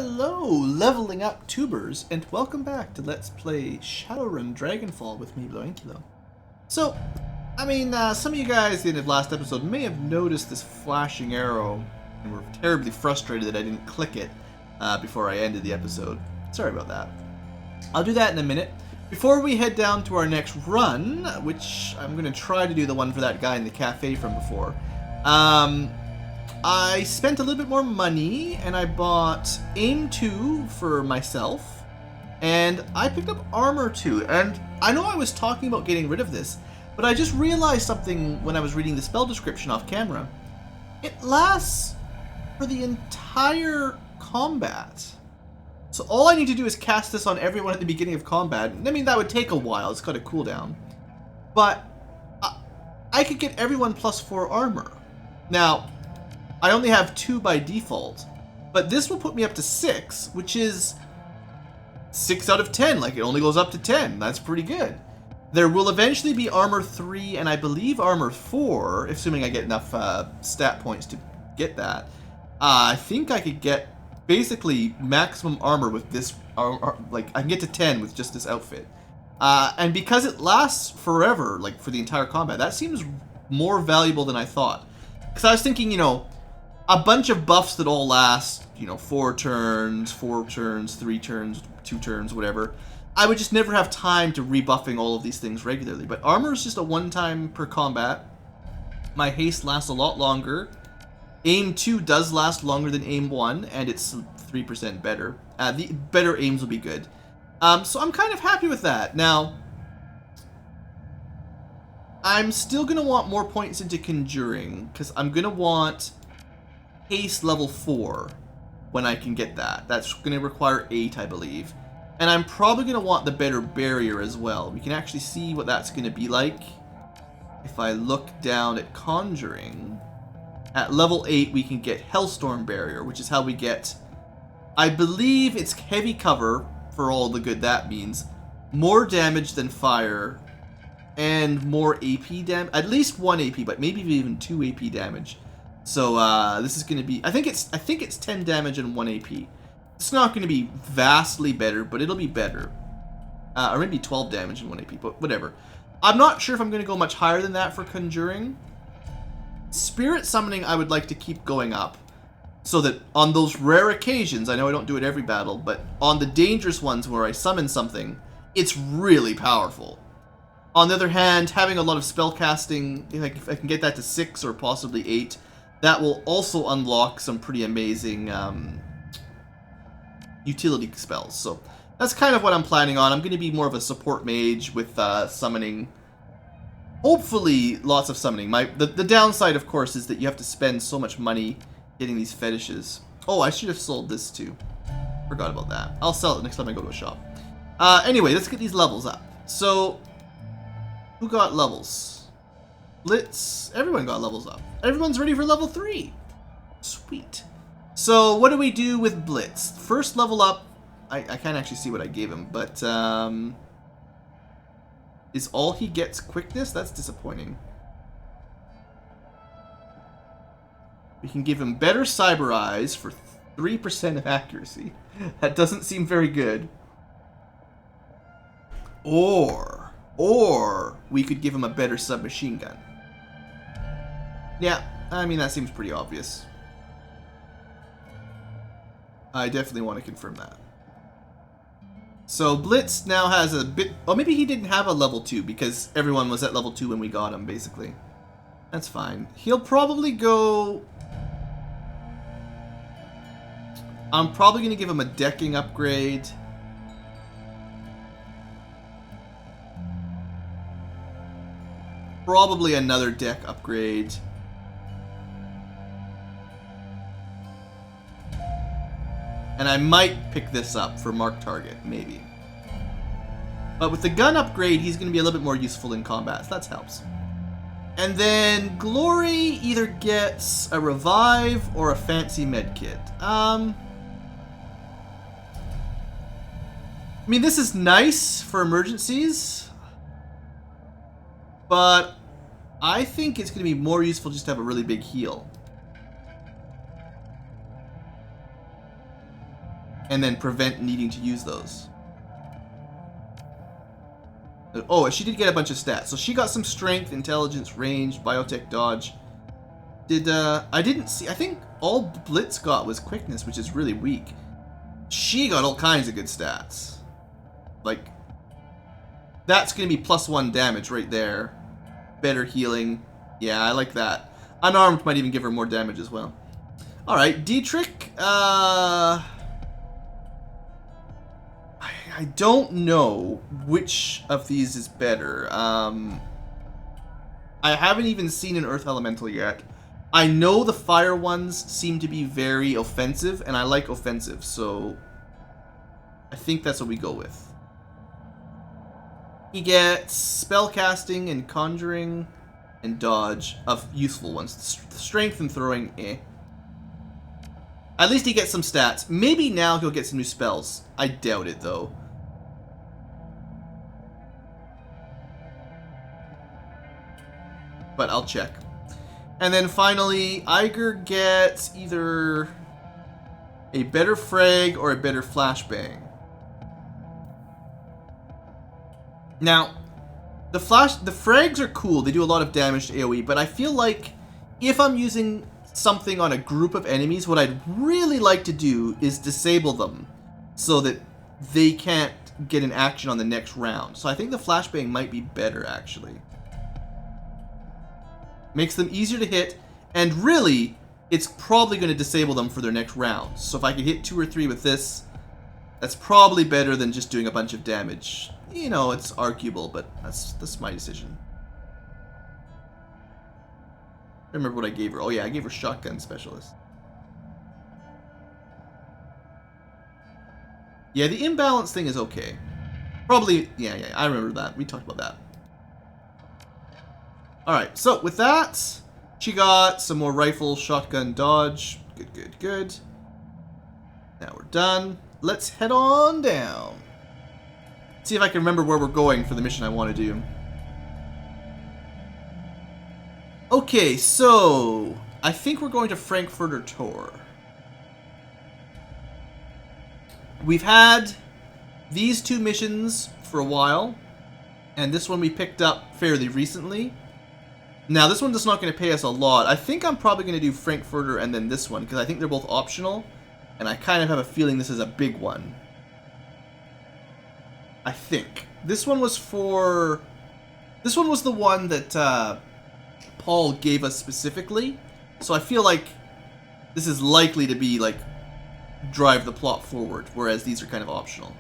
Hello, leveling up tubers, and welcome back to Let's Play Shadowrun Dragonfall with me, BlueAnkylo. So, some of you guys at the end of last episode may have noticed this flashing arrow, and were terribly frustrated that I didn't click it before I ended the episode. Sorry about that. I'll do that in a minute. Before we head down to our next run, which I'm going to try to do the one for that guy in the cafe from before, I spent a little bit more money, and I bought Aim 2 for myself, and I picked up Armor 2, and I know I was talking about getting rid of this, but I just realized something when I was reading the spell description off camera. It lasts for the entire combat. So all I need to do is cast this on everyone at the beginning of combat. I mean, that would take a while, it's got a cooldown. But I could get everyone +4 armor. Now, I only have 2 by default, but this will put me up to 6, which is 6 out of 10. Like, it only goes up to 10. That's pretty good. There will eventually be Armor 3 and I believe Armor 4, assuming I get enough stat points to get that. I think I could get basically maximum armor with this, like, I can get to 10 with just this outfit. And because it lasts forever, like, for the entire combat, that seems more valuable than I thought. Because I was thinking, you know, a bunch of buffs that all last, you know, 4 turns, 3 turns, 2 turns, whatever. I would just never have time to rebuffing all of these things regularly. But armor is just a one-time per combat. My haste lasts a lot longer. Aim 2 does last longer than Aim 1, and it's 3% better. The better aims will be good. So I'm kind of happy with that. Now, I'm still going to want more points into Conjuring, because I'm going to want Haste level 4 when I can get that. That's going to require 8, I believe. And I'm probably going to want the better barrier as well. We can actually see what that's going to be like if I look down at Conjuring. At level 8, we can get Hellstorm Barrier, which is how we get, I believe it's heavy cover, for all the good that means, more damage than fire, and more AP damage, at least 1 AP, but maybe even 2 AP damage. So this is going to be, I think it's 10 damage and 1 AP. It's not going to be vastly better, but it'll be better. Or maybe 12 damage and 1 AP, but whatever. I'm not sure if I'm going to go much higher than that for Conjuring. Spirit Summoning I would like to keep going up, so that on those rare occasions, I know I don't do it every battle, but on the dangerous ones where I summon something, it's really powerful. On the other hand, having a lot of spell casting, if I can get that to 6 or possibly 8, that will also unlock some pretty amazing utility spells. So that's kind of what I'm planning on. I'm going to be more of a support mage with summoning. Hopefully, lots of summoning. The downside, of course, is that you have to spend so much money getting these fetishes. Oh, I should have sold this too. Forgot about that. I'll sell it next time I go to a shop. Anyway, let's get these levels up. So, who got levels? Blitz. Everyone got levels up. Everyone's ready for level 3. Sweet. So, what do we do with Blitz? First level up, I can't actually see what I gave him, but is all he gets quickness? That's disappointing. We can give him better Cyber Eyes for 3% of accuracy. That doesn't seem very good. Or we could give him a better submachine gun. Yeah, I mean, that seems pretty obvious. I definitely want to confirm that. So Blitz now has a bit... Oh, maybe he didn't have a level 2 because everyone was at level 2 when we got him, basically. That's fine. He'll probably go... I'm probably going to give him a decking upgrade. Probably another deck upgrade. And I might pick this up for Mark Target, maybe. But with the gun upgrade, he's going to be a little bit more useful in combat, so that helps. And then Glory either gets a revive or a fancy medkit. I mean, this is nice for emergencies, but I think it's going to be more useful just to have a really big heal. and then prevent needing to use those. Oh, she did get a bunch of stats. So she got some strength, intelligence, range, biotech, dodge. I didn't see, I think all Blitz got was quickness, which is really weak. She got all kinds of good stats. Like, that's going to be +1 damage right there. Better healing. Yeah, I like that. Unarmed might even give her more damage as well. Alright, Dietrich, I don't know which of these is better. I haven't even seen an Earth Elemental yet. I know the fire ones seem to be very offensive, and I like offensive, so I think that's what we go with. He gets spellcasting and conjuring and dodge of useful ones. Strength and throwing, eh. At least he gets some stats. Maybe now he'll get some new spells. I doubt it, though. But I'll check. And then finally, Iger gets either a better frag or a better flashbang. Now, the frags are cool. They do a lot of damage to AoE, but I feel like if I'm using something on a group of enemies, what I'd really like to do is disable them so that they can't get an action on the next round. So I think the flashbang might be better, actually. Makes them easier to hit, and really, it's probably going to disable them for their next round. So if I could hit 2 or 3 with this, that's probably better than just doing a bunch of damage. You know, it's arguable, but that's my decision. I remember what I gave her. Oh yeah, I gave her Shotgun Specialist. Yeah, the imbalance thing is okay. Probably, yeah, I remember that. We talked about that. Alright, so with that, she got some more rifle, shotgun, dodge. Good. Now we're done. Let's head on down. See if I can remember where we're going for the mission I want to do. Okay, so I think we're going to Frankfurter Tor. We've had these 2 missions for a while, and this one we picked up fairly recently. Now, this one's just not going to pay us a lot. I think I'm probably going to do Frankfurter and then this one, because I think they're both optional, and I kind of have a feeling this is a big one. I think. This one was for... This one was the one that Paul gave us specifically, so I feel like this is likely to be, like, drive the plot forward, whereas these are kind of optional.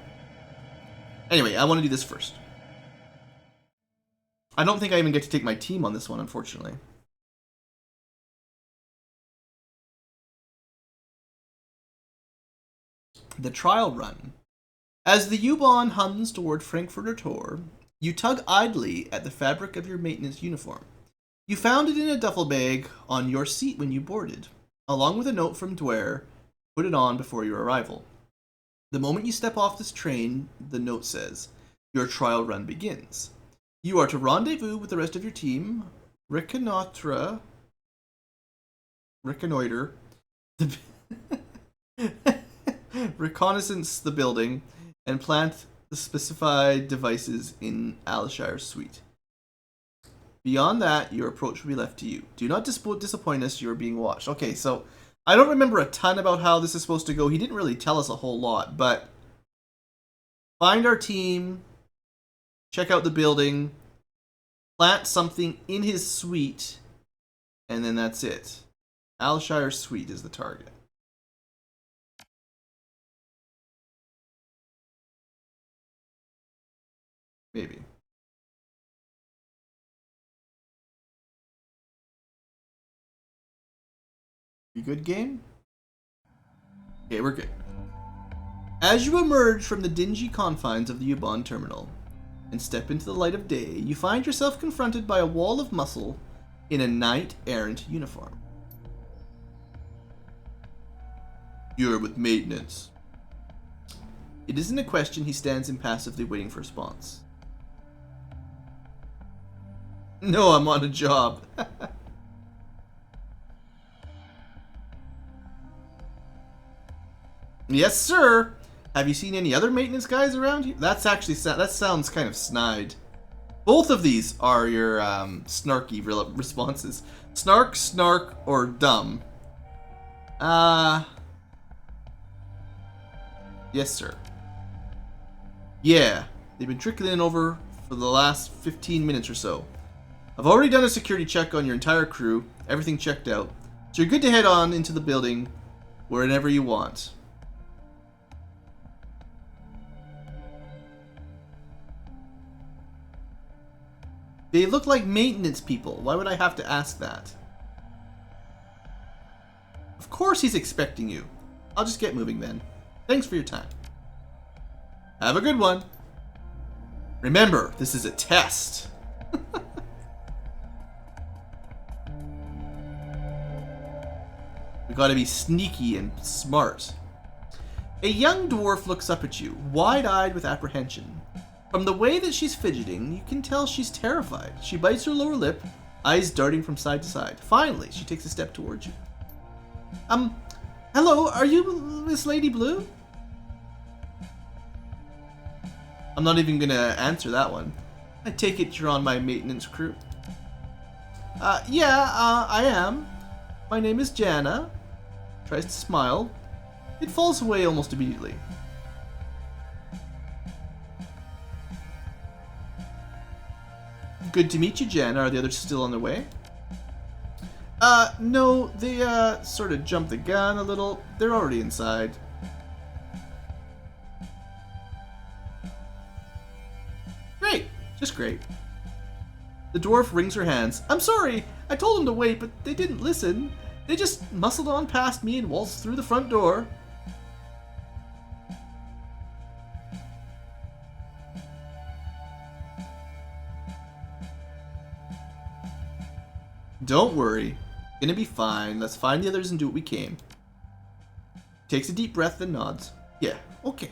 Anyway, I want to do this first. I don't think I even get to take my team on this one, unfortunately. The trial run. As the U-Bahn hums toward Frankfurter Tor, you tug idly at the fabric of your maintenance uniform. You found it in a duffel bag on your seat when you boarded, along with a note from Dwyer, put it on before your arrival. The moment you step off this train, the note says, your trial run begins. You are to rendezvous with the rest of your team, reconnoiter reconnaissance the building, and plant the specified devices in Alishire's suite. Beyond that, your approach will be left to you. Do not disappoint us, you are being watched. Okay, so I don't remember a ton about how this is supposed to go. He didn't really tell us a whole lot, but find our team, check out the building, plant something in his suite, and then that's it. Alishire's suite is the target. Maybe. You good, game? Okay, we're good. As you emerge from the dingy confines of the U-Bahn terminal and step into the light of day, you find yourself confronted by a wall of muscle in a knight-errant uniform. You're with maintenance. It isn't a question. He stands impassively waiting for a response. No, I'm on a job. Yes, sir. Have you seen any other maintenance guys around here? That's actually, that sounds kind of snide. Both of these are your snarky responses. Snark, snark, or dumb. Yes, sir. Yeah, they've been trickling over for the last 15 minutes or so. I've already done a security check on your entire crew. Everything checked out. So you're good to head on into the building whenever you want. They look like maintenance people. Why would I have to ask that? Of course he's expecting you. I'll just get moving then. Thanks for your time. Have a good one. Remember, this is a test. We gotta be sneaky and smart. A young dwarf looks up at you, wide-eyed with apprehension. From the way that she's fidgeting, you can tell she's terrified. She bites her lower lip, eyes darting from side to side. Finally, she takes a step towards you. Hello, are you Miss Lady Blue? I'm not even gonna answer that one. I take it you're on my maintenance crew. Yeah, I am. My name is Jana. Tries to smile. It falls away almost immediately. Good to meet you, Jana. Are the others still on their way? No, they, sort of jumped the gun a little. They're already inside. Great. Just great. The dwarf wrings her hands. I'm sorry. I told them to wait, but they didn't listen. They just muscled on past me and waltzed through the front door. Don't worry. Gonna be fine. Let's find the others and do what we came. Takes a deep breath, then nods. Yeah, okay.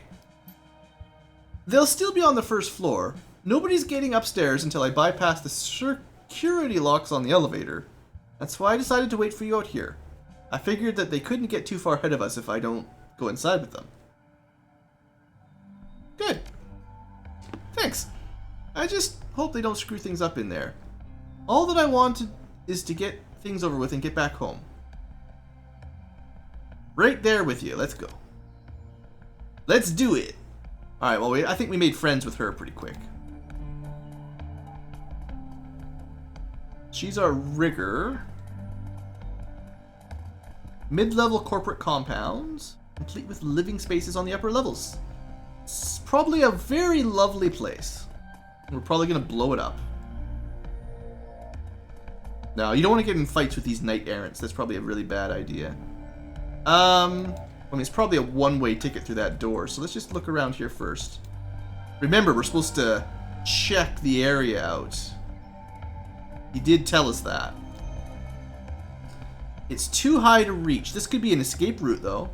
They'll still be on the first floor. Nobody's getting upstairs until I bypass the security locks on the elevator. That's why I decided to wait for you out here. I figured that they couldn't get too far ahead of us if I don't go inside with them. Good. Thanks. I just hope they don't screw things up in there. All that I wanted is to get things over with and get back home. Right there with you. Let's go. Let's do it. Alright, well, I think we made friends with her pretty quick. She's our rigger. Mid-level corporate compounds, complete with living spaces on the upper levels. It's probably a very lovely place. We're probably going to blow it up. No, you don't want to get in fights with these knight errants. That's probably a really bad idea. I mean, it's probably a one-way ticket through that door, so let's just look around here first. Remember, we're supposed to check the area out. He did tell us that. It's too high to reach. This could be an escape route, though.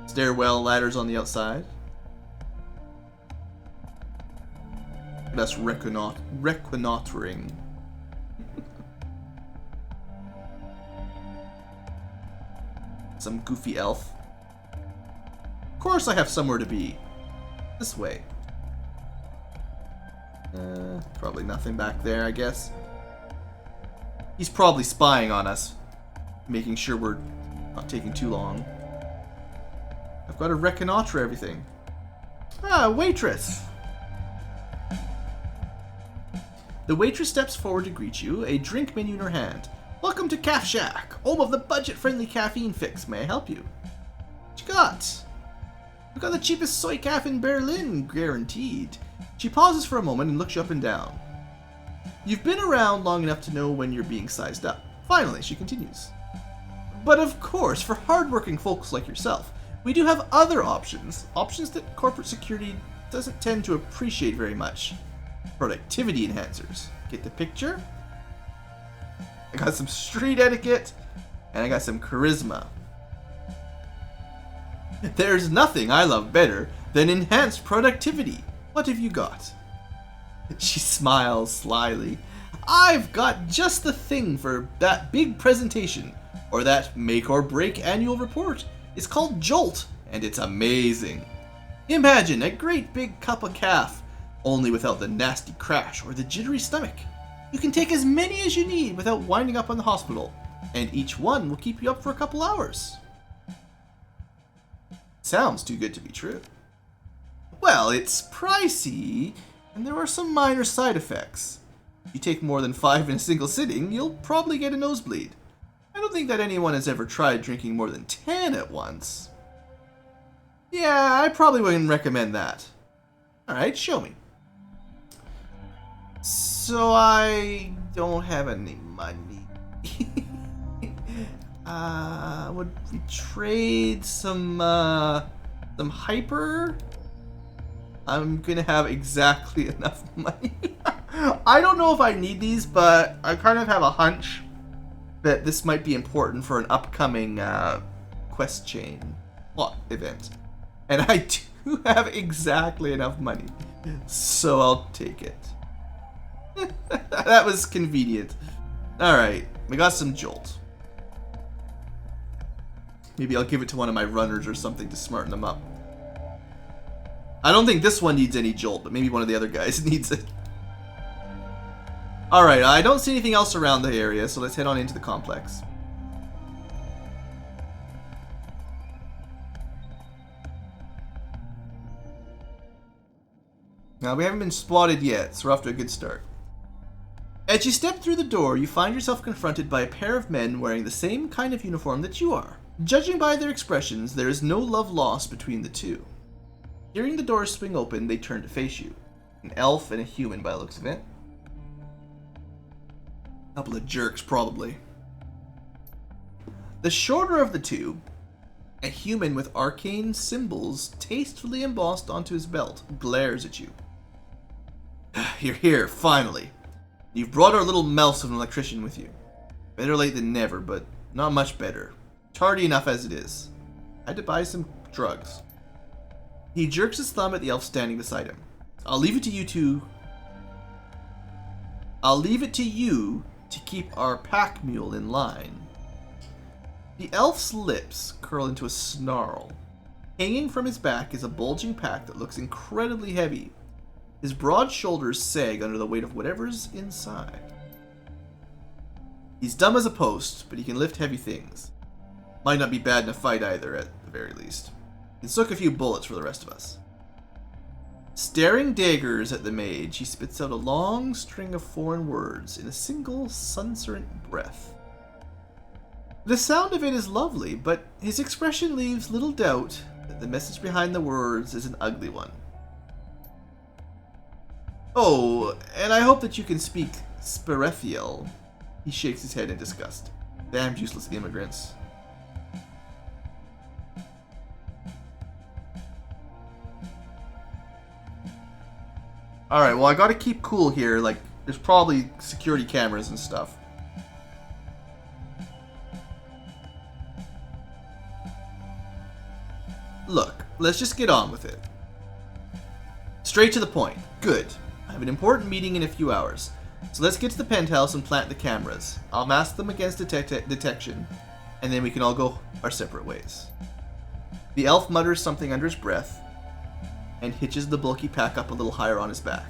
Stairwell, ladders on the outside. That's reconnoitering. Some goofy elf. Of course I have somewhere to be. This way. Probably nothing back there, I guess. He's probably spying on us, making sure we're not taking too long. I've got to reconnoiter everything. Ah, waitress! The waitress steps forward to greet you, a drink menu in her hand. Welcome to Caf Shack, home of the budget-friendly caffeine fix. May I help you? What you got? We got the cheapest soy caf in Berlin, guaranteed. She pauses for a moment and looks you up and down. You've been around long enough to know when you're being sized up. Finally, she continues. But of course, for hardworking folks like yourself, we do have other options. Options that corporate security doesn't tend to appreciate very much. Productivity enhancers. Get the picture? I got some street etiquette, and I got some charisma. There's nothing I love better than enhanced productivity. What have you got? She smiles slyly. I've got just the thing for that big presentation, or that make or break annual report. It's called Jolt, and it's amazing. Imagine a great big cup of calf, only without the nasty crash or the jittery stomach. You can take as many as you need without winding up on the hospital, and each one will keep you up for a couple hours. Sounds too good to be true. Well, it's pricey, and there are some minor side effects. If you take more than 5 in a single sitting, you'll probably get a nosebleed. I don't think that anyone has ever tried drinking more than 10 at once. Yeah, I probably wouldn't recommend that. Alright, show me. So I don't have any money. Would we trade some hyper? I'm gonna have exactly enough money. I don't know if I need these, but I kind of have a hunch that this might be important for an upcoming quest chain plot event. And I do have exactly enough money, so I'll take it. That was convenient. Alright, we got some Jolt. Maybe I'll give it to one of my runners or something to smarten them up. I don't think this one needs any Jolt, but maybe one of the other guys needs it. Alright, I don't see anything else around the area, so let's head on into the complex. Now, we haven't been spotted yet, so we're off to a good start. As you step through the door, you find yourself confronted by a pair of men wearing the same kind of uniform that you are. Judging by their expressions, there is no love lost between the two. Hearing the door swing open, they turn to face you. An elf and a human by the looks of it. Couple of jerks, probably. The shorter of the two, a human with arcane symbols tastefully embossed onto his belt, glares at you. You're here, finally. You've brought our little mouse of an electrician with you. Better late than never, but not much better. Tardy enough as it is. I had to buy some drugs. He jerks his thumb at the elf standing beside him. I'll leave it to you to keep our pack mule in line. The elf's lips curl into a snarl. Hanging from his back is a bulging pack that looks incredibly heavy. His broad shoulders sag under the weight of whatever's inside. He's dumb as a post, but he can lift heavy things. Might not be bad in a fight either, at the very least. He can soak a few bullets for the rest of us. Staring daggers at the mage, he spits out a long string of foreign words in a single susurrant breath. The sound of it is lovely, but his expression leaves little doubt that the message behind the words is an ugly one. Oh, and I hope that you can speak Sperethiel. He shakes his head in disgust. Damn useless immigrants. Alright, well I gotta keep cool here, like, there's probably security cameras and stuff. Look, let's just get on with it. Straight to the point. Good. I have an important meeting in a few hours. So let's get to the penthouse and plant the cameras. I'll mask them against detection, and then we can all go our separate ways. The elf mutters something under his breath, and hitches the bulky pack up a little higher on his back.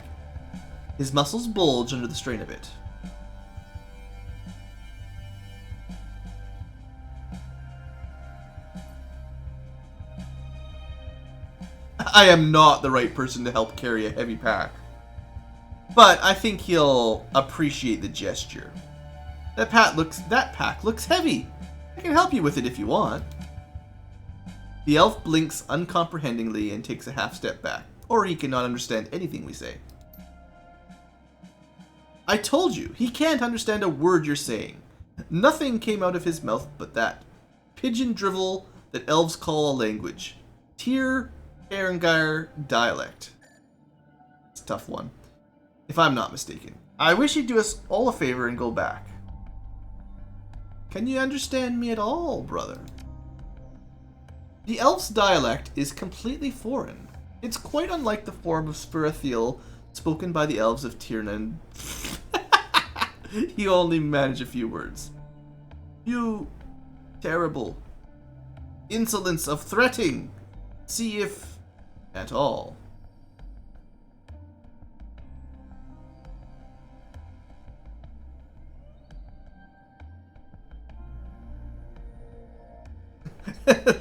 His muscles bulge under the strain of it. I am not the right person to help carry a heavy pack. But I think he'll appreciate the gesture. That pack looks heavy. I can help you with it if you want. The elf blinks uncomprehendingly and takes a half step back, or he cannot understand anything we say. I told you, he can't understand a word you're saying. Nothing came out of his mouth but that pigeon drivel that elves call a language. Tyr Erengire dialect. It's a tough one, if I'm not mistaken. I wish he'd do us all a favor and go back. Can you understand me at all, brother? The elf's dialect is completely foreign. It's quite unlike the form of Sperethiel spoken by the elves of Tiernan. He only managed a few words. You terrible insolence of threatening. See if at all.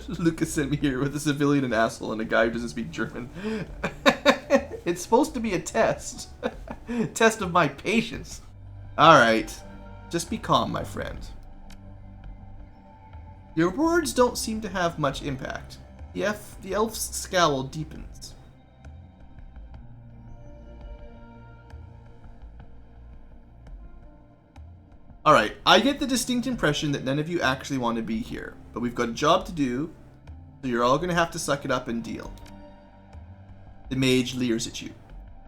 Lucas sent me here with a civilian, an asshole, and a guy who doesn't speak German. It's supposed to be a test. Test of my patience. Alright. Just be calm, my friend. Your words don't seem to have much impact. The elf's scowl deepens. Alright, I get the distinct impression that none of you actually want to be here, but we've got a job to do, so you're all going to have to suck it up and deal. The mage leers at you.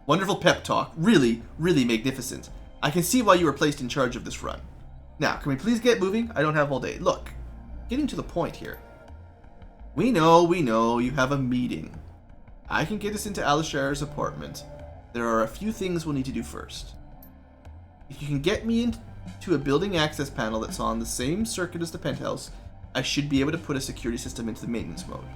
Wonderful pep talk. Really, really magnificent. I can see why you were placed in charge of this run. Now, can we please get moving? I don't have all day. Look, getting to the point here. We know, you have a meeting. I can get us into Alishar's apartment. There are a few things we'll need to do first. If you can get me into a building access panel that's on the same circuit as the penthouse, I should be able to put a security system into the maintenance mode.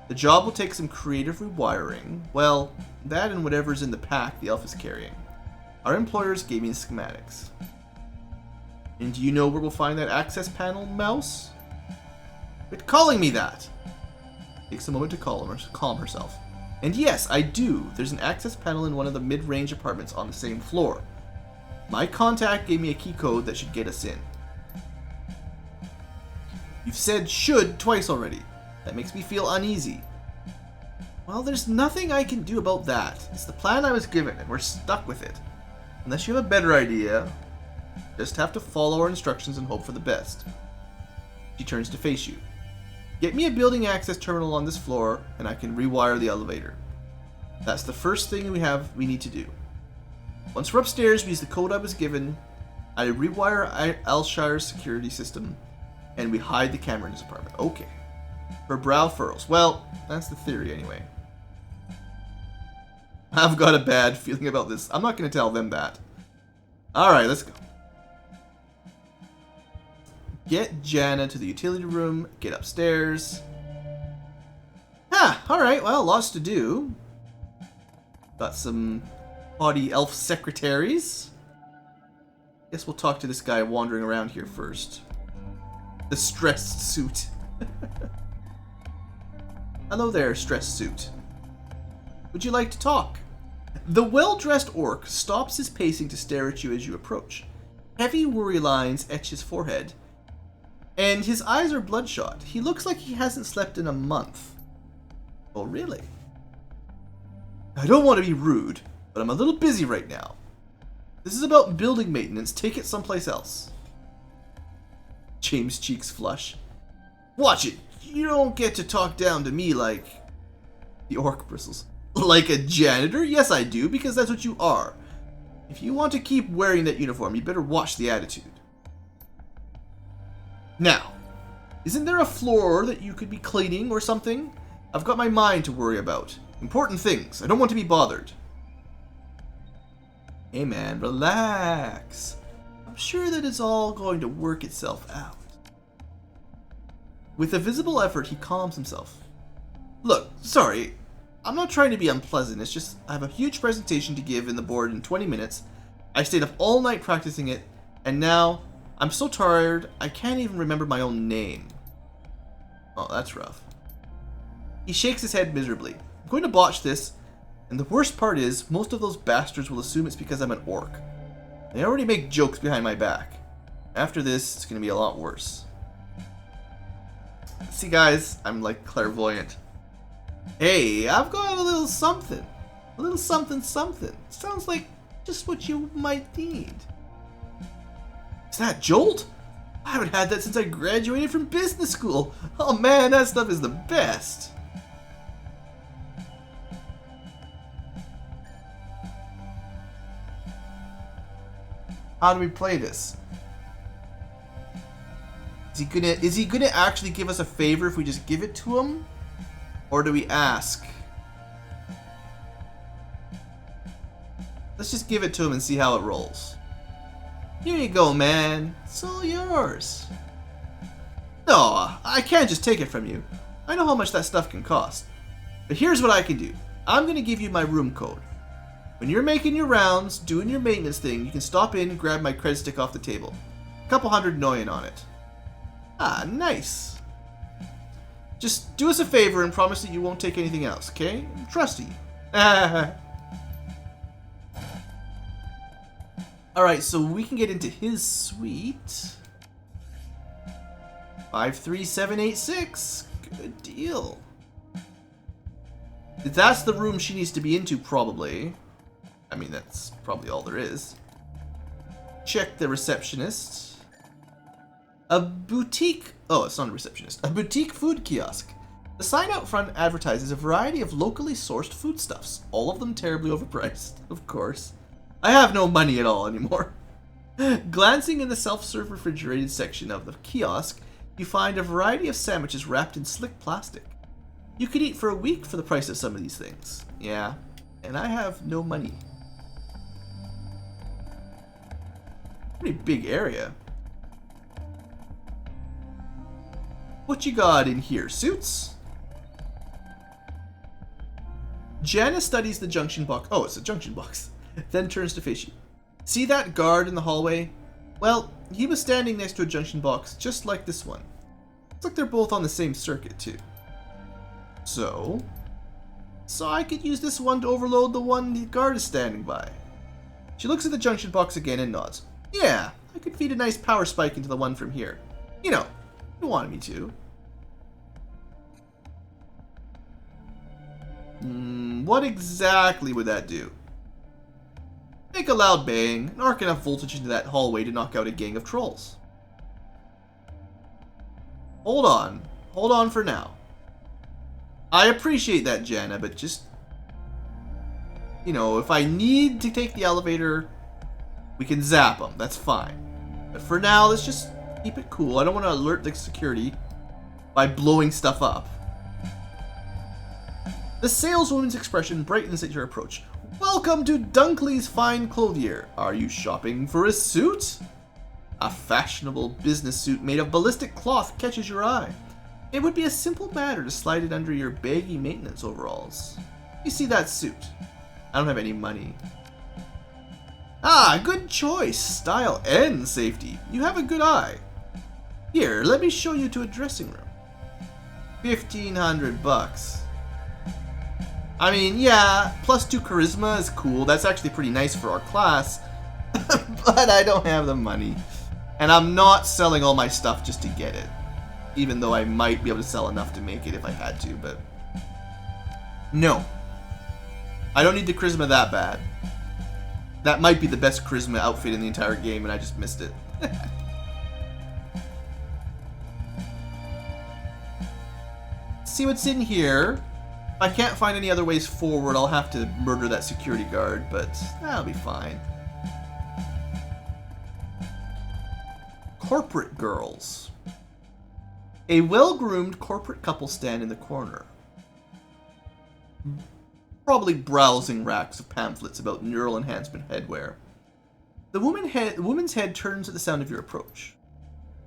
The job will take some creative rewiring. Well, that and whatever's in the pack the elf is carrying. Our employers gave me the schematics. And do you know where we'll find that access panel, Mouse? Quit calling me that! Takes a moment to calm herself. And yes, I do. There's an access panel in one of the mid-range apartments on the same floor. My contact gave me a key code that should get us in. You've said should twice already. That makes me feel uneasy. Well, there's nothing I can do about that. It's the plan I was given, and we're stuck with it. Unless you have a better idea, just have to follow our instructions and hope for the best. She turns to face you. Get me a building access terminal on this floor, and I can rewire the elevator. That's the first thing we need to do. Once we're upstairs, we use the code I was given. I rewire Alshire's security system, and we hide the camera in his apartment. Okay. Her brow furrows. Well, that's the theory anyway. I've got a bad feeling about this. I'm not going to tell them that. Alright, let's go. Get Jana to the utility room. Get upstairs. Alright, well, lots to do. Got some haughty elf secretaries. Guess we'll talk to this guy wandering around here first. The stressed suit. Hello there, stressed suit. Would you like to talk? The well-dressed orc stops his pacing to stare at you as you approach. Heavy worry lines etch his forehead, and his eyes are bloodshot. He looks like he hasn't slept in a month. Oh, really? I don't want to be rude, but I'm a little busy right now. This is about building maintenance. Take it someplace else. James' cheeks flush. Watch it. You don't get to talk down to me like... The orc bristles. Like a janitor? Yes, I do, because that's what you are. If you want to keep wearing that uniform, you better watch the attitude. Now, isn't there a floor that you could be cleaning or something? I've got my mind to worry about. Important things. I don't want to be bothered. Hey man, relax. I'm sure that it's all going to work itself out. With a visible effort, he calms himself. Look, sorry, I'm not trying to be unpleasant, it's just I have a huge presentation to give in the board in 20 minutes. I stayed up all night practicing it, and now I'm so tired I can't even remember my own name. Oh, that's rough. He shakes his head miserably. I'm going to botch this, and the worst part is, most of those bastards will assume it's because I'm an orc. They already make jokes behind my back. After this, it's going to be a lot worse. See guys, I'm like clairvoyant. Hey, I've got a little something. A little something something. Sounds like just what you might need. Is that Jolt? I haven't had that since I graduated from business school. Oh man, that stuff is the best. How do we play this? Is he gonna actually give us a favor if we just give it to him? Or do we ask? Let's just give it to him and see how it rolls. Here you go, man. It's all yours. No, I can't just take it from you. I know how much that stuff can cost. But here's what I can do. I'm going to give you my room code. When you're making your rounds, doing your maintenance thing, you can stop in and grab my credit stick off the table. A couple hundred Noyan on it. Ah, nice. Just do us a favor and promise that you won't take anything else, okay? I'm trusting you. Alright, so we can get into his suite. 53786. Good deal. That's the room she needs to be into, probably. I mean, that's probably all there is. Check the receptionist. A boutique... Oh, it's not a receptionist. A boutique food kiosk. The sign out front advertises a variety of locally sourced foodstuffs. All of them terribly overpriced, of course. I have no money at all anymore. Glancing in the self-serve refrigerated section of the kiosk, you find a variety of sandwiches wrapped in slick plastic. You could eat for a week for the price of some of these things. Yeah, and I have no money. Pretty big area. What you got in here, suits? Janice studies the junction box. Oh, it's a junction box. Then turns to face you. See that guard in the hallway? Well, he was standing next to a junction box just like this one. Looks like they're both on the same circuit, too. So I could use this one to overload the one the guard is standing by. She looks at the junction box again and nods. Yeah, I could feed a nice power spike into the one from here. You know, you wanted me to. What exactly would that do? Make a loud bang and arc enough voltage into that hallway to knock out a gang of trolls. Hold on for now. I appreciate that, Jana, but just, you know, if I need to take the elevator, we can zap them. That's fine. But for now, let's just keep it cool. I don't want to alert the security by blowing stuff up. The saleswoman's expression brightens at your approach. Welcome to Dunkley's Fine Clothier. Are you shopping for a suit? A fashionable business suit made of ballistic cloth catches your eye. It would be a simple matter to slide it under your baggy maintenance overalls. You see that suit? I don't have any money. Ah, good choice. Style and safety. You have a good eye. Here, let me show you to a dressing room. 1,500 bucks. I mean, yeah, +2 charisma is cool. That's actually pretty nice for our class. But I don't have the money. And I'm not selling all my stuff just to get it. Even though I might be able to sell enough to make it if I had to, but... No. I don't need the charisma that bad. That might be the best charisma outfit in the entire game, and I just missed it. See what's in here. If I can't find any other ways forward, I'll have to murder that security guard, but that'll be fine. Corporate girls. A well-groomed corporate couple stand in the corner, probably browsing racks of pamphlets about neural enhancement headwear. The woman's head turns at the sound of your approach.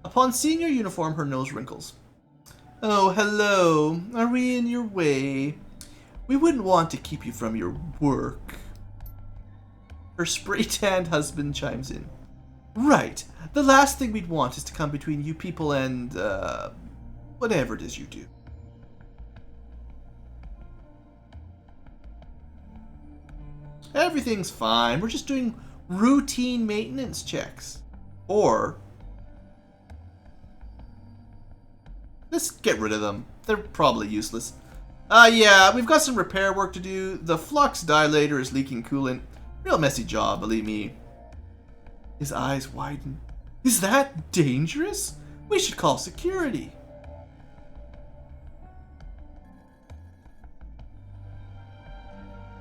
Upon seeing your uniform, her nose wrinkles. Oh, hello. Are we in your way? We wouldn't want to keep you from your work. Her spray-tanned husband chimes in. Right. The last thing we'd want is to come between you people and, whatever it is you do. Everything's fine. We're just doing routine maintenance checks. Or... let's get rid of them. They're probably useless. Yeah, we've got some repair work to do. The flux dilator is leaking coolant. Real messy job, believe me. His eyes widen. Is that dangerous? We should call security.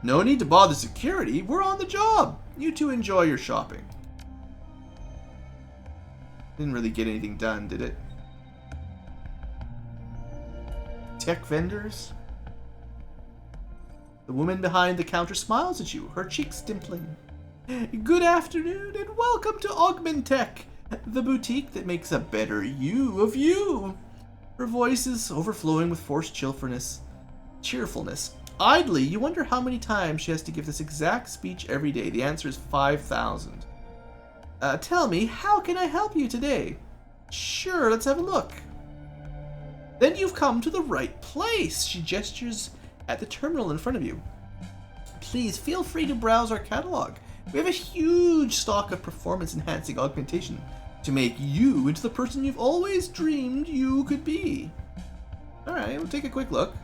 No need to bother security. We're on the job. You two enjoy your shopping. Didn't really get anything done, did it? Tech vendors? The woman behind the counter smiles at you, her cheeks dimpling. Good afternoon and welcome to Augmentech, the boutique that makes a better you of you. Her voice is overflowing with forced cheerfulness. Cheerfulness. Idly, you wonder how many times she has to give this exact speech every day. The answer is 5,000. Tell me, how can I help you today? Sure, let's have a look. Then you've come to the right place. She gestures at the terminal in front of you. Please feel free to browse our catalog. We have a huge stock of performance-enhancing augmentation to make you into the person you've always dreamed you could be. Alright, we'll take a quick look.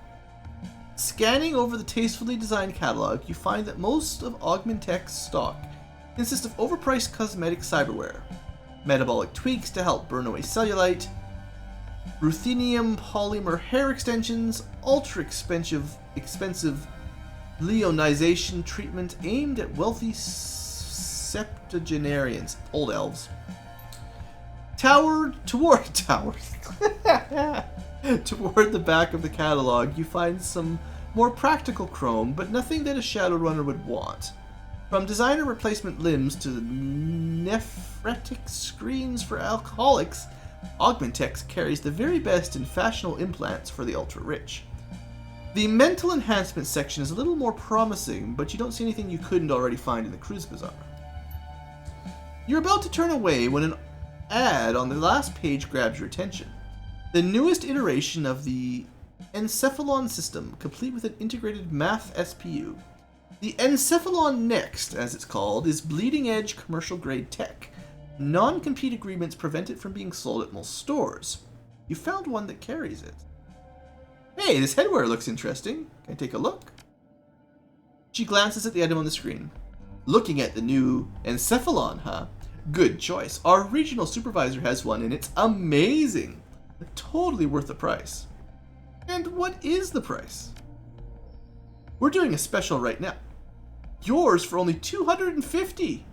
Scanning over the tastefully designed catalog, you find that most of Augmentech's stock consists of overpriced cosmetic cyberware, metabolic tweaks to help burn away cellulite, ruthenium polymer hair extensions, ultra-expensive leonization treatment aimed at wealthy septuagenarians, old elves. Toward the back of the catalog, you find some more practical chrome, but nothing that a Shadowrunner would want. From designer replacement limbs to nephretic screens for alcoholics, Augmentex carries the very best in fashionable implants for the ultra-rich. The mental enhancement section is a little more promising, but you don't see anything you couldn't already find in the Cruise Bazaar. You're about to turn away when an ad on the last page grabs your attention. The newest iteration of the Encephalon system, complete with an integrated math SPU. The Encephalon Next, as it's called, is bleeding-edge commercial-grade tech. Non-compete agreements prevent it from being sold at most stores. You found one that carries it. Hey, this headwear looks interesting. Can I take a look? She glances at the item on the screen. Looking at the new Encephalon, huh? Good choice. Our regional supervisor has one and it's amazing. Totally worth the price. And what is the price? We're doing a special right now. Yours for only $250.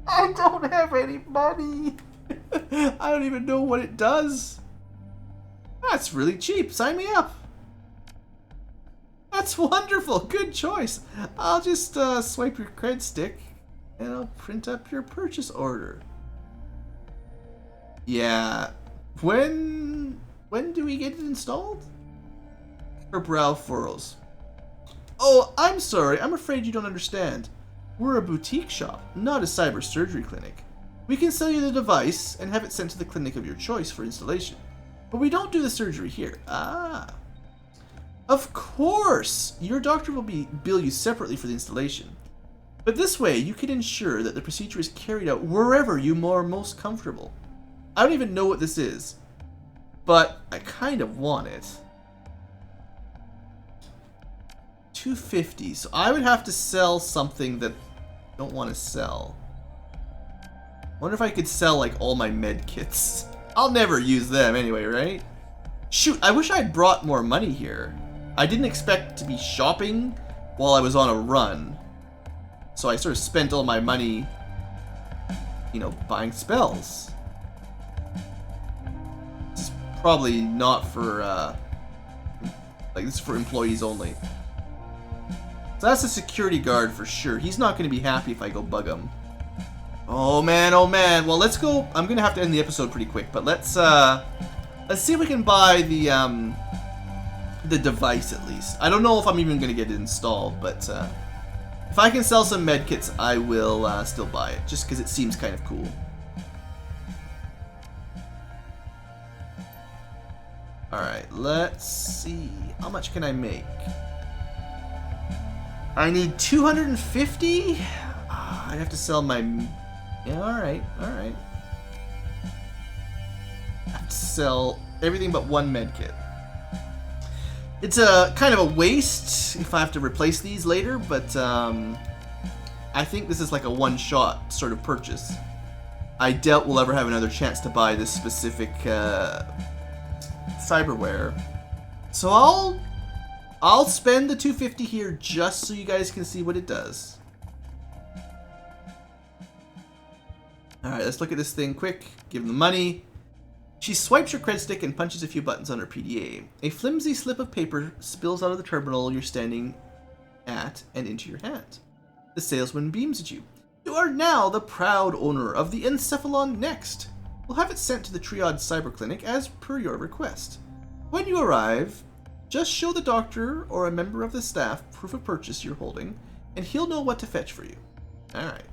I don't have any money. I don't even know what it does. That's really cheap. Sign me up. That's wonderful. Good choice. I'll just swipe your cred stick and I'll print up your purchase order. Yeah. When do we get it installed? Her brow furrows. Oh, I'm sorry. I'm afraid you don't understand. We're a boutique shop, not a cyber surgery clinic. We can sell you the device and have it sent to the clinic of your choice for installation. But we don't do the surgery here. Ah. Of course! Your doctor will bill you separately for the installation. But this way, you can ensure that the procedure is carried out wherever you are most comfortable. I don't even know what this is, but I kind of want it. $250. So I would have to sell something that I don't want to sell. Wonder if I could sell like all my med kits. I'll never use them anyway, right? Shoot, I wish I had brought more money here. I didn't expect to be shopping while I was on a run. So I sort of spent all my money, you know, buying spells. This is probably not for, like, this is for employees only. So that's a security guard for sure. He's not going to be happy if I go bug him. Oh man, oh man. Well, let's go. I'm going to have to end the episode pretty quick, but let's see if we can buy the device at least. I don't know if I'm even going to get it installed, but if I can sell some medkits, I will still buy it, just because it seems kind of cool. Alright, let's see. How much can I make? I need 250? I have to sell my... Yeah, alright, alright. I have to sell everything but one medkit. It's a kind of a waste if I have to replace these later, but I think this is like a one-shot sort of purchase. I doubt we'll ever have another chance to buy this specific cyberware. So I'll spend the 250 here just so you guys can see what it does. Alright, let's look at this thing quick. Give them the money. She swipes your cred stick and punches a few buttons on her PDA. A flimsy slip of paper spills out of the terminal you're standing at and into your hand. The salesman beams at you. You are now the proud owner of the Encephalon Next. We'll have it sent to the Triad Cyber Clinic as per your request. When you arrive, Just show the doctor or a member of the staff proof of purchase you're holding, and he'll know what to fetch for you. Alright.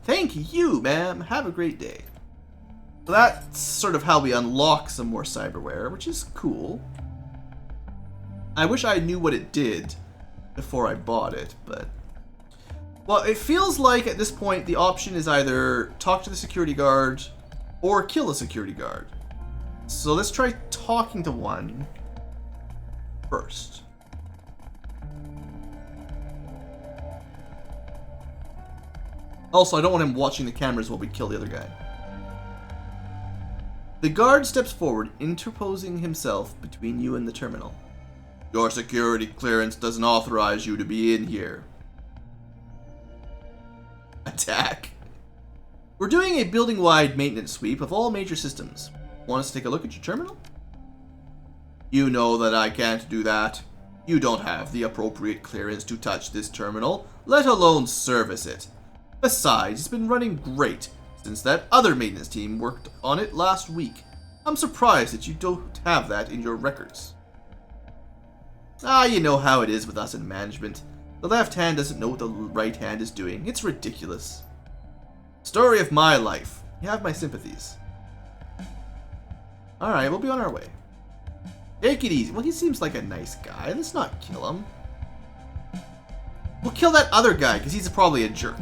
Thank you, ma'am. Have a great day. So that's sort of how we unlock some more cyberware, which is cool. I wish I knew what it did before I bought it, but... Well, it feels like at this point the option is either talk to the security guard or kill a security guard. So let's try talking to one first. Also, I don't want him watching the cameras while we kill the other guy. The guard steps forward, interposing himself between you and the terminal. Your security clearance doesn't authorize you to be in here. Attack. We're doing a building-wide maintenance sweep of all major systems. Want us to take a look at your terminal? You know that I can't do that. You don't have the appropriate clearance to touch this terminal, let alone service it. Besides, it's been running great since that other maintenance team worked on it last week. I'm surprised that you don't have that in your records. You know how it is with us in management. The left hand doesn't know what the right hand is doing. It's ridiculous. Story of my life. You have my sympathies. Alright, we'll be on our way. Take it easy. Well, he seems like a nice guy. Let's not kill him. We'll kill that other guy, because he's probably a jerk.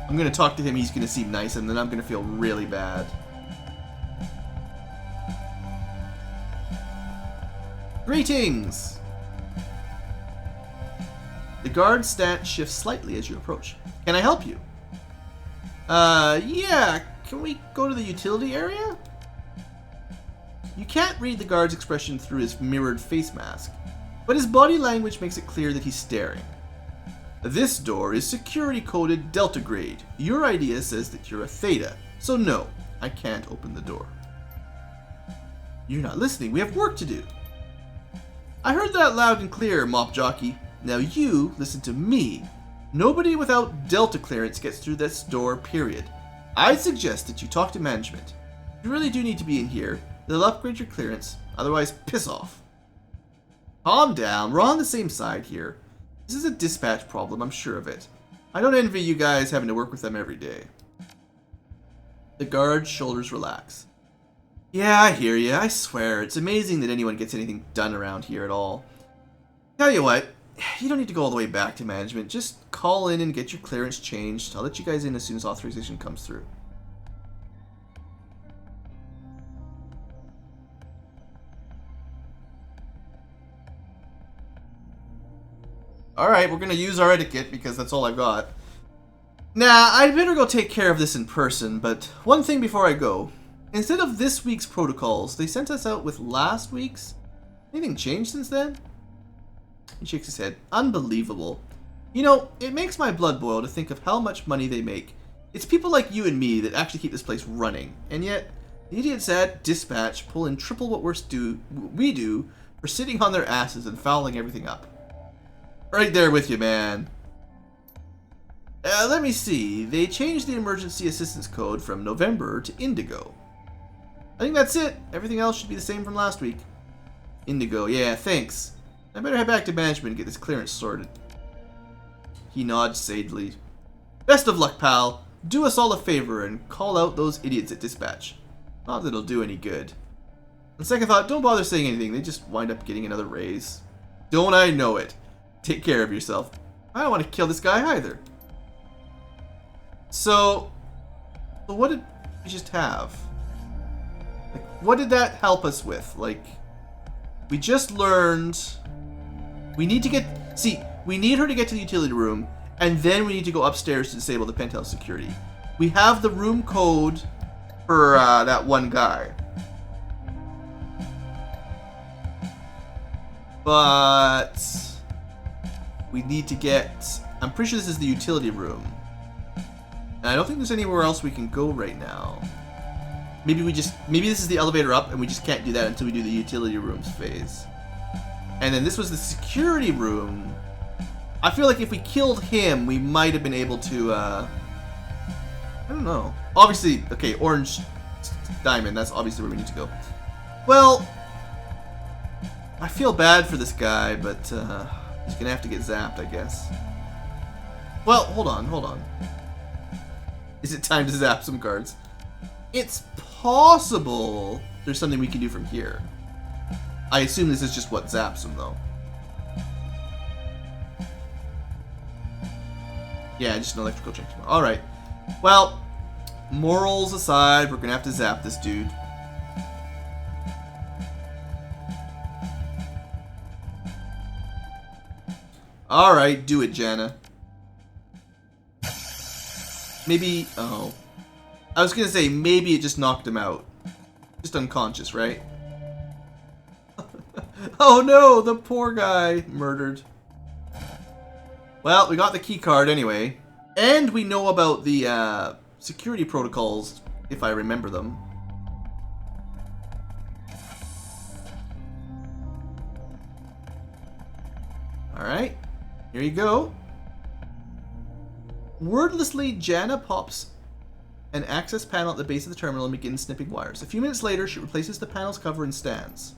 I'm going to talk to him, he's going to seem nice, and then I'm going to feel really bad. Greetings! The guard stance shifts slightly as you approach. Can I help you? Yeah. Can we go to the utility area? You can't read the guard's expression through his mirrored face mask, but his body language makes it clear that he's staring. This door is security coded Delta grade. Your idea says that you're a Theta, so no, I can't open the door. You're not listening. We have work to do. I heard that loud and clear, Mop Jockey. Now you listen to me. Nobody without Delta clearance gets through this door, period. I suggest that you talk to management. You really do need to be in here. They'll upgrade your clearance. Otherwise, piss off. Calm down. We're on the same side here. This is a dispatch problem, I'm sure of it. I don't envy you guys having to work with them every day. The guard's shoulders relax. Yeah, I hear ya. I swear, it's amazing that anyone gets anything done around here at all. Tell you what, you don't need to go all the way back to management. Just call in and get your clearance changed. I'll let you guys in as soon as authorization comes through. Alright, we're gonna use our etiquette because that's all I've got. Nah, I'd better go take care of this in person, but one thing before I go. Instead of this week's protocols, they sent us out with last week's. Anything changed since then? He shakes his head. Unbelievable. You know, it makes my blood boil to think of how much money they make. It's people like you and me that actually keep this place running. And yet, the idiots at Dispatch pull in triple what we do for sitting on their asses and fouling everything up. Right there with you, man. Let me see. They changed the emergency assistance code from November to Indigo. I think that's it. Everything else should be the same from last week. Indigo, yeah, thanks. I better head back to management and get this clearance sorted. He nods sagely. Best of luck, pal. Do us all a favor and call out those idiots at Dispatch. Not that it'll do any good. On second thought, don't bother saying anything. They just wind up getting another raise. Don't I know it? Take care of yourself. I don't want to kill this guy either. So what did we just have? Like, what did that help us with? Like, we just learned we need to get... See, we need her to get to the utility room, and then we need to go upstairs to disable the penthouse security. We have the room code for that one guy. But we need to get... I'm pretty sure this is the utility room. And I don't think there's anywhere else we can go right now. Maybe this is the elevator up and we just can't do that until we do the utility rooms phase. And then this was the security room. I feel like if we killed him, we might have been able to, I don't know. Obviously, okay, orange Diamond. That's obviously where we need to go. Well, I feel bad for this guy, but he's gonna have to get zapped, I guess. Well, hold on. Is it time to zap some cards? It's possible there's something we can do from here. I assume this is just what zaps him, though. Yeah, just an electrical change. Alright. Well, morals aside, we're gonna have to zap this dude. Alright, do it, Janna. Maybe... oh. I was gonna say, maybe it just knocked him out. Just unconscious, right? Oh no, the poor guy murdered. Well, we got the key card anyway. And we know about the security protocols, if I remember them. Alright, here you go. Wordlessly, Janna pops an access panel at the base of the terminal and begins snipping wires. A few minutes later, she replaces the panel's cover and stands.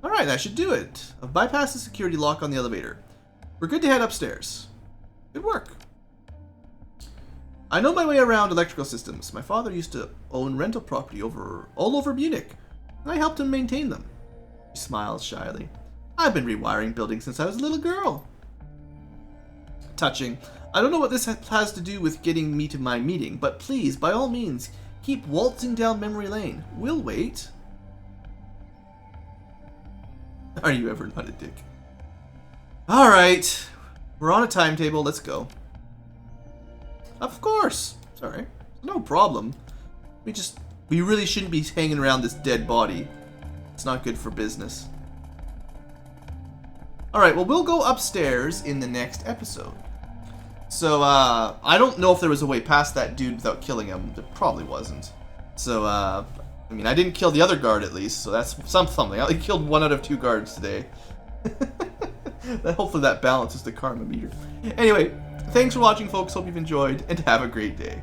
Alright, that should do it. I've bypassed the security lock on the elevator. We're good to head upstairs. Good work. I know my way around electrical systems. My father used to own rental property all over Munich, and I helped him maintain them. She smiles shyly. I've been rewiring buildings since I was a little girl. Touching. I don't know what this has to do with getting me to my meeting, but please, by all means, keep waltzing down memory lane. We'll wait. Are you ever not a dick? Alright. We're on a timetable. Let's go. Of course. Sorry. No problem. We really shouldn't be hanging around this dead body. It's not good for business. Alright, well, we'll go upstairs in the next episode. So, I don't know if there was a way past that dude without killing him. There probably wasn't. So, I mean, I didn't kill the other guard at least, so that's something. I only killed 1 out of 2 guards today. Hopefully that balances the karma meter. Anyway, thanks for watching, folks. Hope you've enjoyed, and have a great day.